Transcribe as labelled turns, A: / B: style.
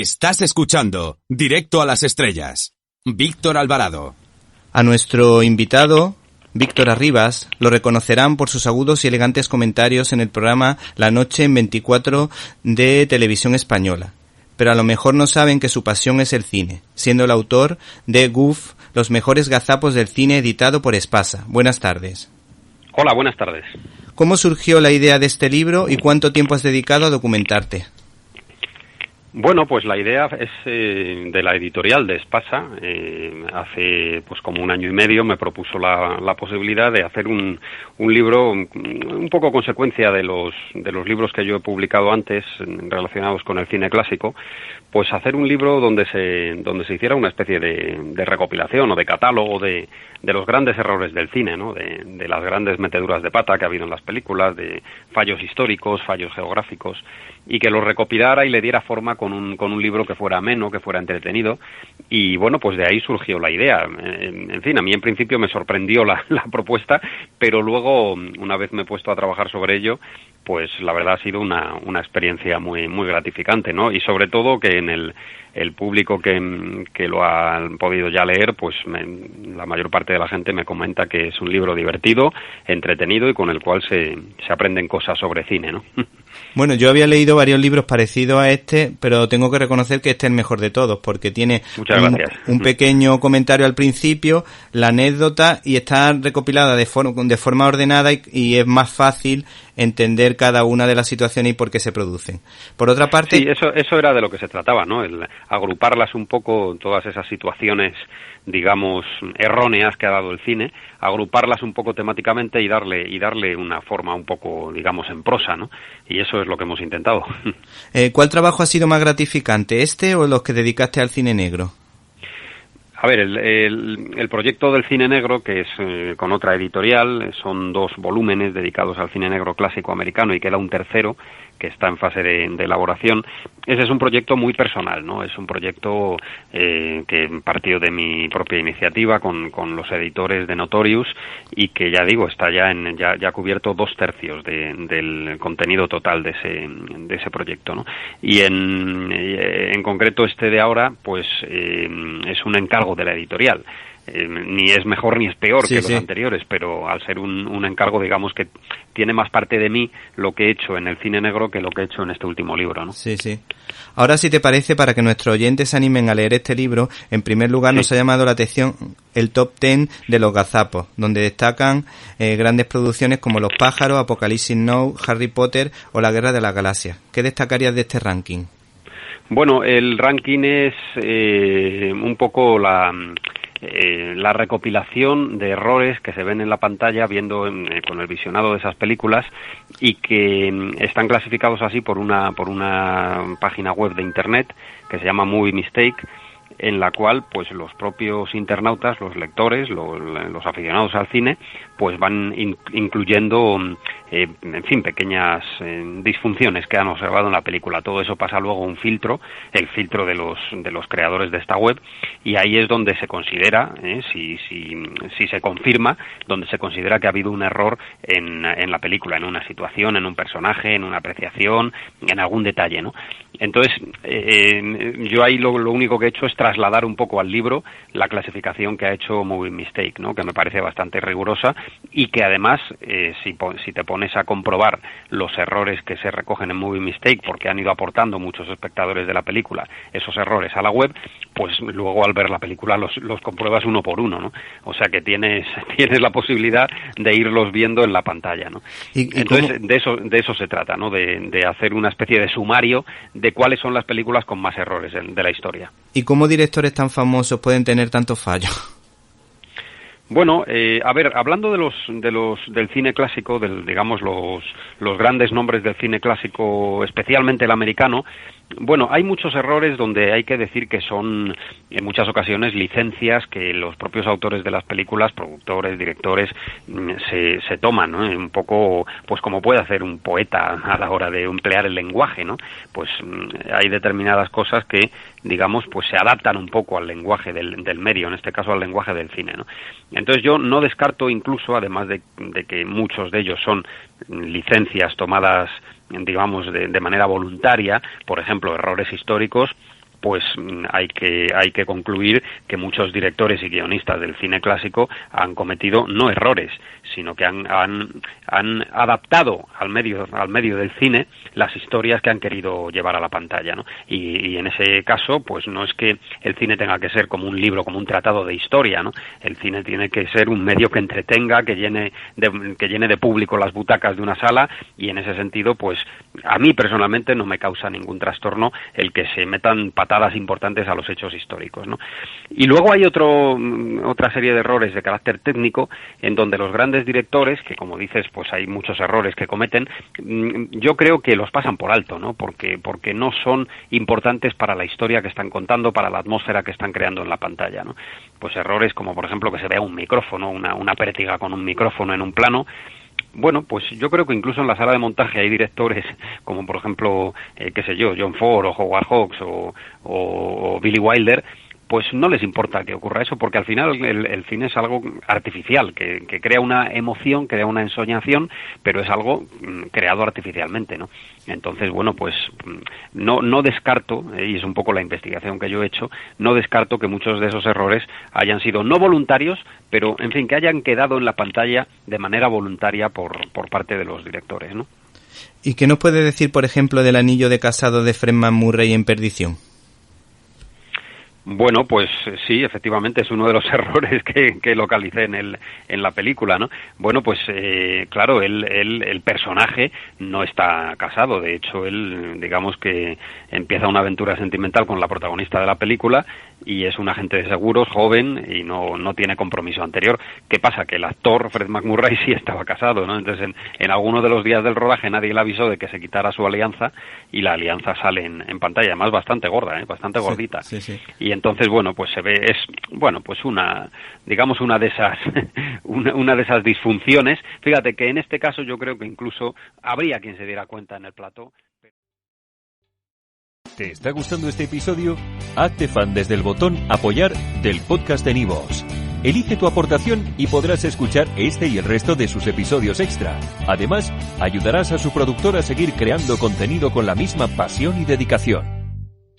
A: Estás escuchando Directo a las Estrellas. Víctor Alvarado.
B: A nuestro invitado, Víctor Arribas, lo reconocerán por sus agudos y elegantes comentarios en el programa La Noche en 24 de Televisión Española. Pero a lo mejor no saben que su pasión es el cine, siendo el autor de Goof, los mejores gazapos del cine, editado por Espasa. Buenas tardes.
C: Hola, buenas tardes.
B: ¿Cómo surgió la idea de este libro y cuánto tiempo has dedicado a documentarte?
C: Bueno, pues la idea es de la editorial de Espasa. Hace pues como 1 año y medio me propuso la posibilidad de hacer un libro un poco consecuencia de los libros que yo he publicado antes relacionados con el cine clásico, pues hacer un libro donde se hiciera una especie de recopilación o de catálogo de los grandes errores del cine, ¿no? De las grandes meteduras de pata que ha habido en las películas, de fallos históricos, fallos geográficos, y que lo recopilara y le diera forma con un libro que fuera ameno, que fuera entretenido. Y bueno, pues de ahí surgió la idea. En fin, a mí en principio me sorprendió la propuesta, pero luego, una vez me he puesto a trabajar sobre ello, pues la verdad ha sido una experiencia muy muy gratificante, ¿no? Y sobre todo que en el público que lo ha podido ya leer, pues la mayor parte de la gente me comenta que es un libro divertido, entretenido y con el cual se aprenden cosas sobre cine, ¿no?
B: Bueno, yo había leído varios libros parecidos a este, pero tengo que reconocer que este es el mejor de todos, porque tiene un pequeño comentario al principio, la anécdota, y está recopilada de forma ordenada y es más fácil entender cada una de las situaciones y por qué se producen. Por otra parte...
C: Sí, eso era de lo que se trataba, ¿no? El agruparlas un poco, todas esas situaciones, digamos, erróneas que ha dado el cine, agruparlas un poco temáticamente y darle una forma un poco, digamos, en prosa, ¿no? Y eso es lo que hemos intentado.
B: ¿Cuál trabajo ha sido más gratificante, este o los que dedicaste al cine negro?
C: A ver, el proyecto del cine negro, que es con otra editorial, son 2 volúmenes dedicados al cine negro clásico americano y queda un tercero que está en fase de elaboración. Ese es un proyecto muy personal, ¿no? Es un proyecto que partió de mi propia iniciativa con los editores de Notorious y que, ya digo, está ya ha cubierto 2/3 del contenido total de ese proyecto, ¿no? Y en concreto este de ahora, pues es un encargo de la editorial. Ni es mejor ni es peor que los anteriores, pero al ser un encargo, digamos que tiene más parte de mí lo que he hecho en el cine negro que lo que he hecho en este último libro, ¿no?
B: Sí, sí. Ahora, si te parece, para que nuestros oyentes se animen a leer este libro, en primer lugar nos ha llamado la atención el top 10 de los gazapos, donde destacan grandes producciones como Los pájaros, Apocalipsis Now, Harry Potter o La guerra de las galaxias. ¿Qué destacarías de este ranking?
C: Bueno, el ranking es un poco la recopilación de errores que se ven en la pantalla viendo con el visionado de esas películas y que están clasificados así por una página web de internet que se llama Movie Mistake, en la cual pues los propios internautas, los lectores, los aficionados al cine, pues van incluyendo en fin, pequeñas disfunciones que han observado en la película. Todo eso pasa luego a un filtro, el filtro de los creadores de esta web, y ahí es donde se considera, si se confirma, donde se considera que ha habido un error en la película, en una situación, en un personaje, en una apreciación, en algún detalle, ¿no? Entonces, yo ahí lo único que he hecho es trasladar un poco al libro la clasificación que ha hecho Movie Mistake, ¿no? Que me parece bastante rigurosa y que además, si te pones a comprobar los errores que se recogen en Movie Mistake, porque han ido aportando muchos espectadores de la película esos errores a la web, pues luego al ver la película los compruebas uno por uno, ¿no? O sea que tienes la posibilidad de irlos viendo en la pantalla, ¿no? Entonces, de eso se trata, ¿no? De hacer una especie de sumario de cuáles son las películas con más errores de la historia.
B: ¿Y cómo directores tan famosos pueden tener tantos fallos?
C: Bueno, a ver, hablando del cine clásico, digamos los grandes nombres del cine clásico, especialmente el americano, bueno, hay muchos errores donde hay que decir que son en muchas ocasiones licencias que los propios autores de las películas, productores, directores, se toman, ¿no? Un poco, pues como puede hacer un poeta a la hora de emplear el lenguaje, ¿no? Pues hay determinadas cosas que, digamos, pues se adaptan un poco al lenguaje del medio, en este caso al lenguaje del cine, ¿no? Entonces yo no descarto incluso, además de que muchos de ellos son licencias tomadas, digamos, de manera voluntaria, por ejemplo, errores históricos, pues hay que concluir que muchos directores y guionistas del cine clásico han cometido no errores, sino que han adaptado al medio del cine las historias que han querido llevar a la pantalla, ¿no? Y en ese caso, pues no es que el cine tenga que ser como un libro, como un tratado de historia, ¿no? El cine tiene que ser un medio que entretenga, que llene de público las butacas de una sala, y en ese sentido, pues a mí personalmente no me causa ningún trastorno el que se metan patadas importantes a los hechos históricos, ¿no? Y luego hay otra serie de errores de carácter técnico en donde los grandes directores, que como dices, pues hay muchos errores que cometen, yo creo que los pasan por alto, ¿no? Porque no son importantes para la historia que están contando, para la atmósfera que están creando en la pantalla, ¿no? Pues errores como, por ejemplo, que se vea un micrófono, una pértiga con un micrófono en un plano. Bueno, pues yo creo que incluso en la sala de montaje hay directores como, por ejemplo, qué sé yo, John Ford o Howard Hawks o Billy Wilder, pues no les importa que ocurra eso, porque al final el cine es algo artificial, que crea una emoción, crea una ensoñación, pero es algo creado artificialmente, ¿no? Entonces, bueno, pues no descarto, y es un poco la investigación que yo he hecho, no descarto que muchos de esos errores hayan sido no voluntarios, pero, en fin, que hayan quedado en la pantalla de manera voluntaria por parte de los directores, ¿no?
B: ¿Y qué nos puede decir, por ejemplo, del anillo de casado de Fred MacMurray en Perdición?
C: Bueno, pues sí, efectivamente es uno de los errores que localicé en la película, ¿no? Bueno, pues claro, el personaje no está casado, de hecho él, digamos que empieza una aventura sentimental con la protagonista de la película y es un agente de seguros joven y no tiene compromiso anterior. ¿Qué pasa? Que el actor Fred MacMurray sí estaba casado, ¿no? Entonces en algunos de los días del rodaje nadie le avisó de que se quitara su alianza y la alianza sale en pantalla, además bastante gorda, bastante gordita.
B: Sí.
C: Y entonces, bueno, pues se ve, pues una de esas una de esas disfunciones. Fíjate que en este caso yo creo que incluso habría quien se diera cuenta en el plató.
D: ¿Te está gustando este episodio? Hazte fan desde el botón Apoyar del podcast de Nivos. Elige tu aportación y podrás escuchar este y el resto de sus episodios extra. Además, ayudarás a su productor a seguir creando contenido con la misma pasión y dedicación.